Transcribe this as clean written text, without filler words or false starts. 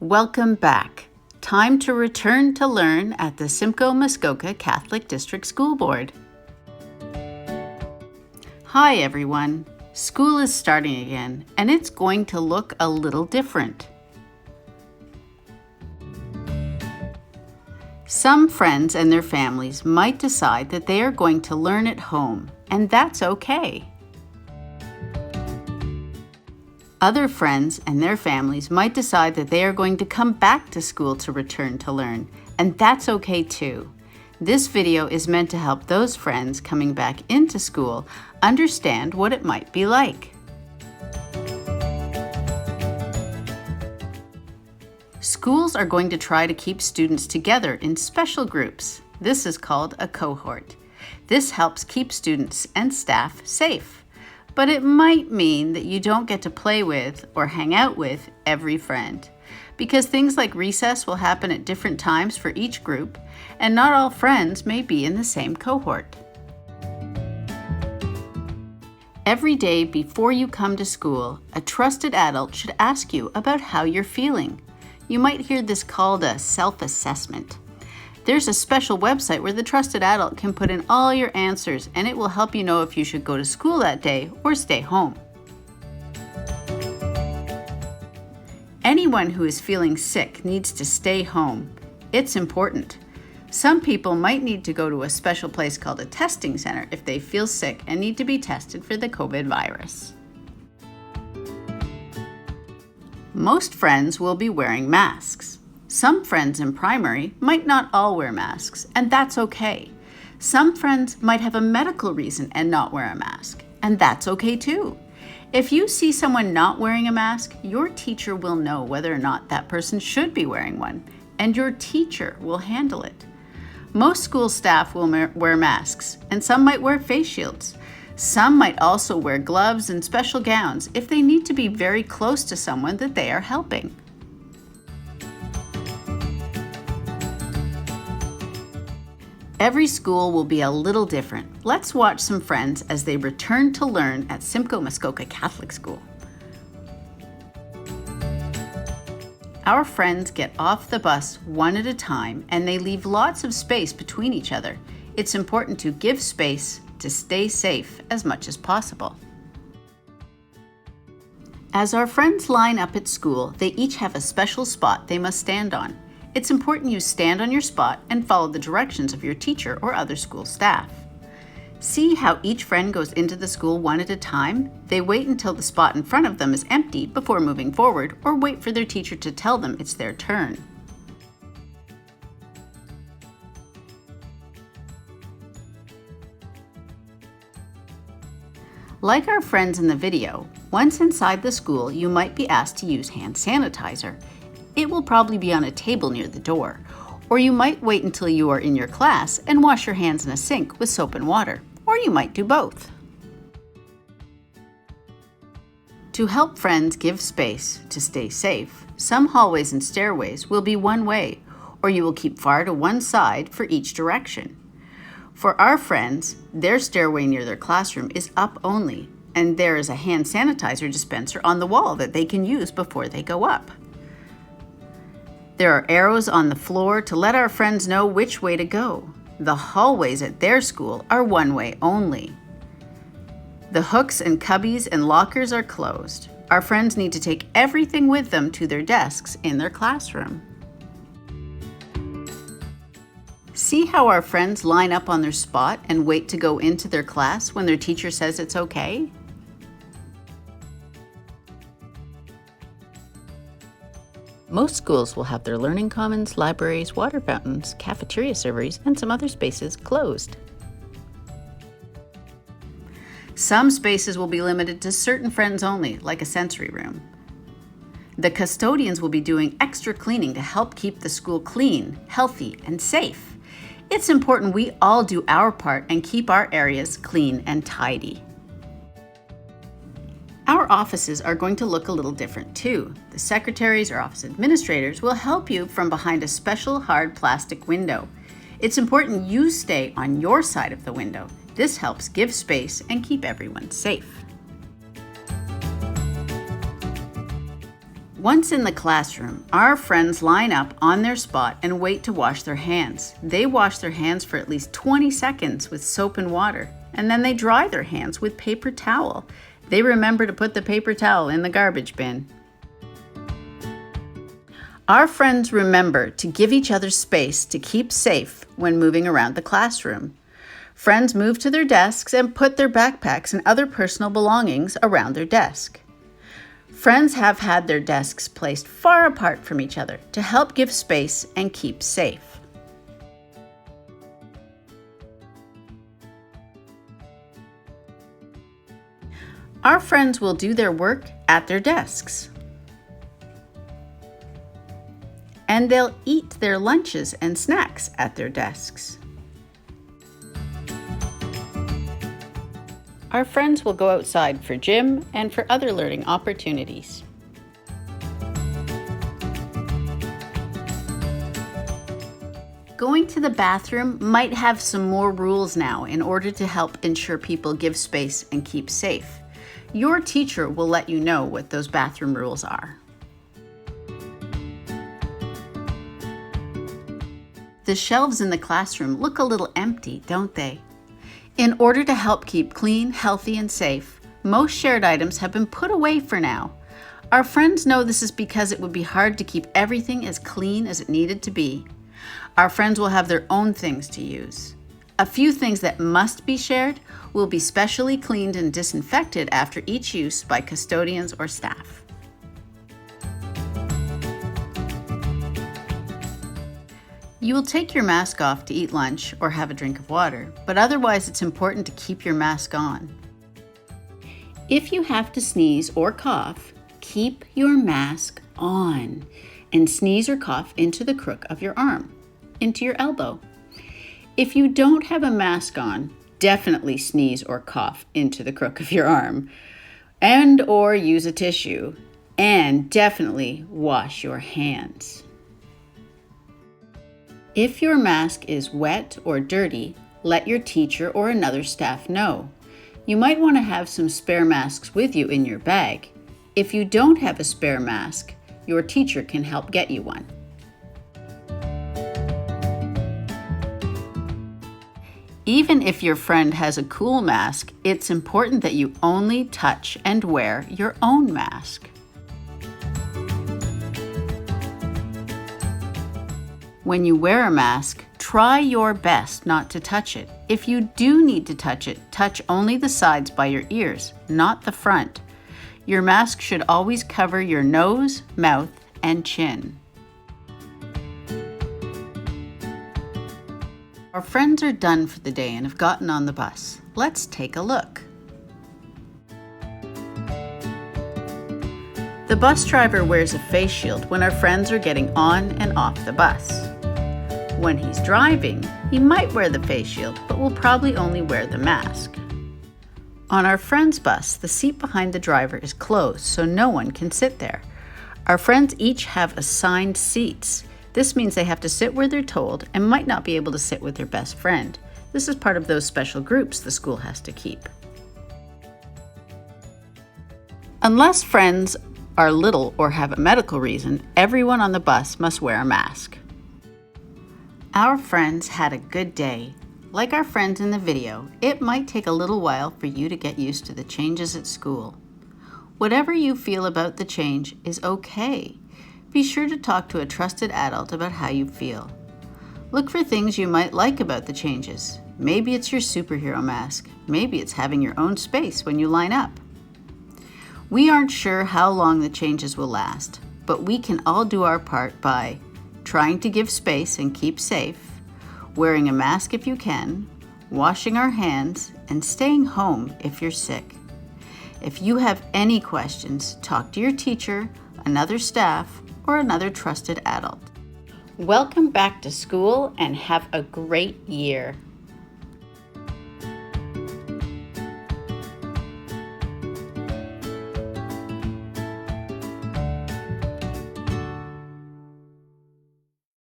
Welcome back. Time to return to learn at the Simcoe Muskoka Catholic District School Board. Hi everyone. School is starting again, and it's going to look a little different. Some friends and their families might decide that they are going to learn at home, and that's okay. Other friends and their families might decide that they are going to come back to school to return to learn, and that's okay too. This video is meant to help those friends coming back into school understand what it might be like. Schools are going to try to keep students together in special groups. This is called a cohort. This helps keep students and staff safe. But it might mean that you don't get to play with or hang out with every friend, because things like recess will happen at different times for each group, and not all friends may be in the same cohort. Every day before you come to school, a trusted adult should ask you about how you're feeling. You might hear this called a self-assessment. There's a special website where the trusted adult can put in all your answers, and it will help you know if you should go to school that day or stay home. Anyone who is feeling sick needs to stay home. It's important. Some people might need to go to a special place called a testing center if they feel sick and need to be tested for the COVID virus. Most friends will be wearing masks. Some friends in primary might not all wear masks, and that's okay. Some friends might have a medical reason and not wear a mask, and that's okay too. If you see someone not wearing a mask, your teacher will know whether or not that person should be wearing one, and your teacher will handle it. Most school staff will wear masks, and some might wear face shields. Some might also wear gloves and special gowns if they need to be very close to someone that they are helping. Every school will be a little different. Let's watch some friends as they return to learn at Simcoe Muskoka Catholic School. Our friends get off the bus one at a time, and they leave lots of space between each other. It's important to give space to stay safe as much as possible. As our friends line up at school, they each have a special spot they must stand on. It's important you stand on your spot and follow the directions of your teacher or other school staff. See how each friend goes into the school one at a time? They wait until the spot in front of them is empty before moving forward, or wait for their teacher to tell them it's their turn. Like our friends in the video, once inside the school, you might be asked to use hand sanitizer. It will probably be on a table near the door, or you might wait until you are in your class and wash your hands in a sink with soap and water, or you might do both. To help friends give space to stay safe, some hallways and stairways will be one way, or you will keep far to one side for each direction. For our friends, their stairway near their classroom is up only, and there is a hand sanitizer dispenser on the wall that they can use before they go up. There are arrows on the floor to let our friends know which way to go. The hallways at their school are one way only. The hooks and cubbies and lockers are closed. Our friends need to take everything with them to their desks in their classroom. See how our friends line up on their spot and wait to go into their class when their teacher says it's okay? Most schools will have their learning commons, libraries, water fountains, cafeteria servers, and some other spaces closed. Some spaces will be limited to certain friends only, like a sensory room. The custodians will be doing extra cleaning to help keep the school clean, healthy, and safe. It's important we all do our part and keep our areas clean and tidy. Our offices are going to look a little different too. The secretaries or office administrators will help you from behind a special hard plastic window. It's important you stay on your side of the window. This helps give space and keep everyone safe. Once in the classroom, our friends line up on their spot and wait to wash their hands. They wash their hands for at least 20 seconds with soap and water, and then they dry their hands with paper towel. They remember to put the paper towel in the garbage bin. Our friends remember to give each other space to keep safe when moving around the classroom. Friends move to their desks and put their backpacks and other personal belongings around their desk. Friends have had their desks placed far apart from each other to help give space and keep safe. Our friends will do their work at their desks. And they'll eat their lunches and snacks at their desks. Our friends will go outside for gym and for other learning opportunities. Going to the bathroom might have some more rules now in order to help ensure people give space and keep safe. Your teacher will let you know what those bathroom rules are. The shelves in the classroom look a little empty, don't they? In order to help keep clean, healthy, and safe, most shared items have been put away for now. Our friends know this is because it would be hard to keep everything as clean as it needed to be. Our friends will have their own things to use. A few things that must be shared will be specially cleaned and disinfected after each use by custodians or staff. You will take your mask off to eat lunch or have a drink of water, but otherwise it's important to keep your mask on. If you have to sneeze or cough, keep your mask on and sneeze or cough into the crook of your arm, into your elbow. If you don't have a mask on, definitely sneeze or cough into the crook of your arm, and or use a tissue, and definitely wash your hands. If your mask is wet or dirty, let your teacher or another staff know. You might want to have some spare masks with you in your bag. If you don't have a spare mask, your teacher can help get you one. Even if your friend has a cool mask, it's important that you only touch and wear your own mask. When you wear a mask, try your best not to touch it. If you do need to touch it, touch only the sides by your ears, not the front. Your mask should always cover your nose, mouth, and chin. Our friends are done for the day and have gotten on the bus. Let's take a look. The bus driver wears a face shield when our friends are getting on and off the bus. When he's driving, he might wear the face shield, but will probably only wear the mask. On our friend's bus, the seat behind the driver is closed, so no one can sit there. Our friends each have assigned seats. This means they have to sit where they're told and might not be able to sit with their best friend. This is part of those special groups the school has to keep. Unless friends are little or have a medical reason, everyone on the bus must wear a mask. Our friends had a good day. Like our friends in the video, it might take a little while for you to get used to the changes at school. Whatever you feel about the change is okay. Be sure to talk to a trusted adult about how you feel. Look for things you might like about the changes. Maybe it's your superhero mask. Maybe it's having your own space when you line up. We aren't sure how long the changes will last, but we can all do our part by trying to give space and keep safe, wearing a mask if you can, washing our hands, and staying home if you're sick. If you have any questions, talk to your teacher, another staff, or another trusted adult. Welcome back to school and have a great year.